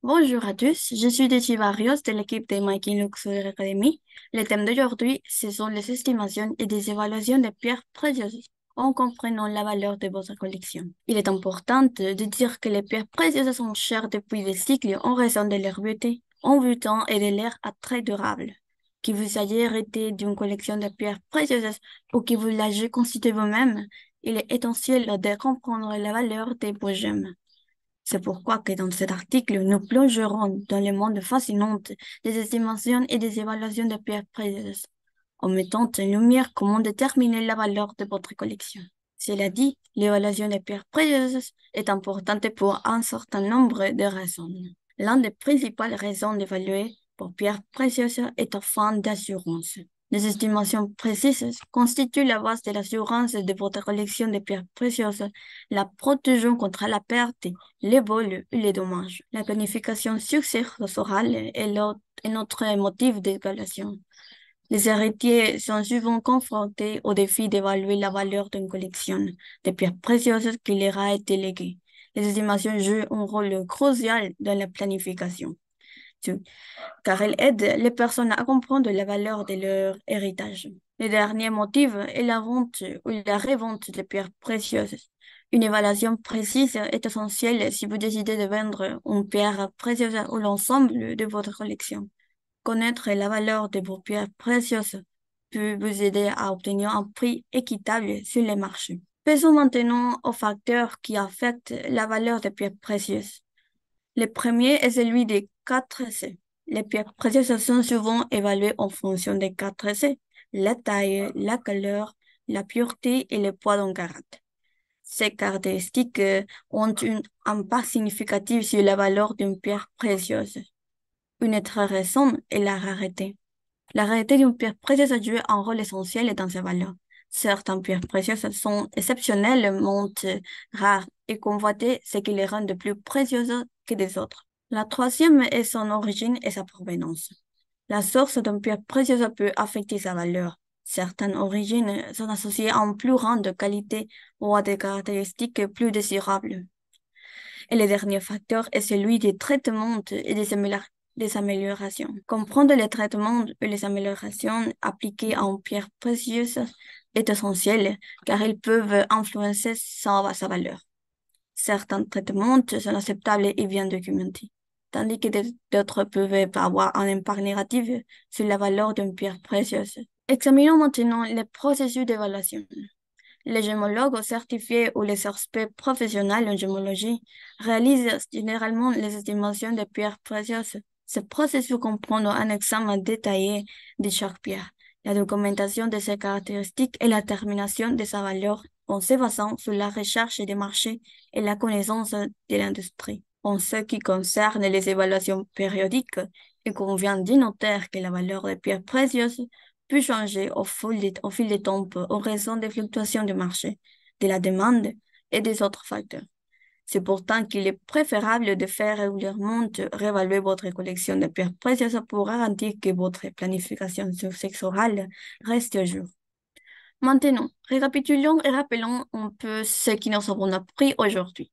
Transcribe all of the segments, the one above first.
Bonjour à tous, je suis Dechi Barrios de l'équipe de Making Luxury Academy. Le thème d'aujourd'hui, ce sont les estimations et des évaluations des pierres précieuses en comprenant la valeur de votre collection. Il est important de dire que les pierres précieuses sont chères depuis des cycles en raison de leur beauté, en temps et de leur attrait durable. Que vous ayez hérité d'une collection de pierres précieuses ou que vous l'ayez constituée vous-même, il est essentiel de comprendre la valeur de vos gemmes. C'est pourquoi que dans cet article, nous plongerons dans le monde fascinant des estimations et des évaluations de pierres précieuses, en mettant en lumière comment déterminer la valeur de votre collection. Cela dit, l'évaluation des pierres précieuses est importante pour un certain nombre de raisons. L'une des principales raisons d'évaluer pour pierres précieuses est afin d'assurance. Les estimations précises constituent la base de l'assurance de votre collection de pierres précieuses, la protégeant contre la perte, les vols et les dommages. La planification successorale est notre motif d'évaluation. Les héritiers sont souvent confrontés au défi d'évaluer la valeur d'une collection de pierres précieuses qui leur a été léguée. Les estimations jouent un rôle crucial dans la planification, car elles aident les personnes à comprendre la valeur de leur héritage. Le dernier motif est la vente ou la revente de pierres précieuses. Une évaluation précise est essentielle si vous décidez de vendre une pierre précieuse ou l'ensemble de votre collection. Connaître la valeur de vos pierres précieuses peut vous aider à obtenir un prix équitable sur les marchés. Passons maintenant aux facteurs qui affectent la valeur des pierres précieuses. Le premier est celui des 4 C. Les pierres précieuses sont souvent évaluées en fonction des 4 C, la taille, la couleur, la pureté et le poids d'un carat. Ces caractéristiques ont un impact significatif sur la valeur d'une pierre précieuse. Une autre raison est la rareté. La rareté d'une pierre précieuse joue un rôle essentiel dans sa valeur. Certaines pierres précieuses sont exceptionnellement rares et convoitées, ce qui les rend de plus précieuses que des autres. La troisième est son origine et sa provenance. La source d'une pierre précieuse peut affecter sa valeur. Certaines origines sont associées à une plus grande qualité ou à des caractéristiques plus désirables. Et le dernier facteur est celui des traitements et des améliorations. Comprendre les traitements et les améliorations appliquées à une pierre précieuse est essentiel car ils peuvent influencer sa valeur. Certains traitements sont acceptables et bien documentés, tandis que d'autres peuvent avoir un impact négatif sur la valeur d'une pierre précieuse. Examinons maintenant les processus d'évaluation. Les gémologues certifiés ou les experts professionnels en gémologie réalisent généralement les estimations des pierres précieuses. Ce processus comprend un examen détaillé de chaque pierre, la documentation de ses caractéristiques et la détermination de sa valeur en se basant sur la recherche des marchés et la connaissance de l'industrie. En ce qui concerne les évaluations périodiques, il convient de noter que la valeur des pierres précieuses peut changer au fil du temps en raison des fluctuations du marché, de la demande et des autres facteurs. C'est pourtant qu'il est préférable de faire régulièrement réévaluer votre collection de pierres précieuses pour garantir que votre planification successorale reste à jour. Maintenant, récapitulons et rappelons un peu ce que nous avons appris aujourd'hui.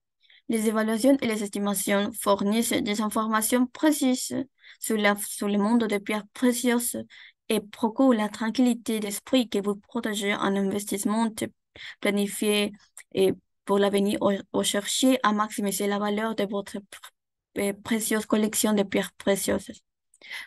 Les évaluations et les estimations fournissent des informations précises sur le monde des pierres précieuses et procurent la tranquillité d'esprit que vous protégez un investissement planifié et pour l'avenir ou cherchez à maximiser la valeur de votre précieuse collection de pierres précieuses.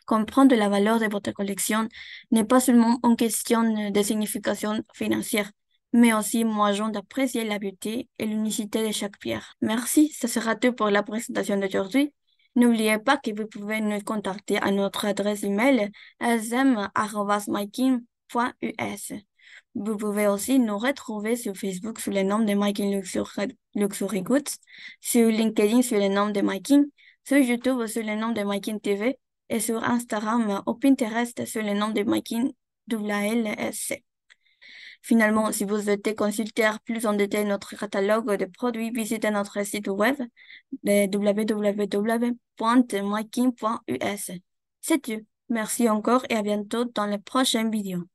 Comprendre la valeur de votre collection n'est pas seulement une question de signification financière, mais aussi un moyen d'apprécier la beauté et l'unicité de chaque pierre. Merci, ce sera tout pour la présentation d'aujourd'hui. N'oubliez pas que vous pouvez nous contacter à notre adresse email sm@myking.us. Vous pouvez aussi nous retrouver sur Facebook sous le nom de Myking Luxury Goods, sur LinkedIn sous le nom de Myking, sur YouTube sous le nom de Myking TV et sur Instagram ou Pinterest sous le nom de Myking WLSC. Finalement, si vous souhaitez consulter plus en détail notre catalogue de produits, visitez notre site web de www.myking.us. C'est tout. Merci encore et à bientôt dans les prochaines vidéos.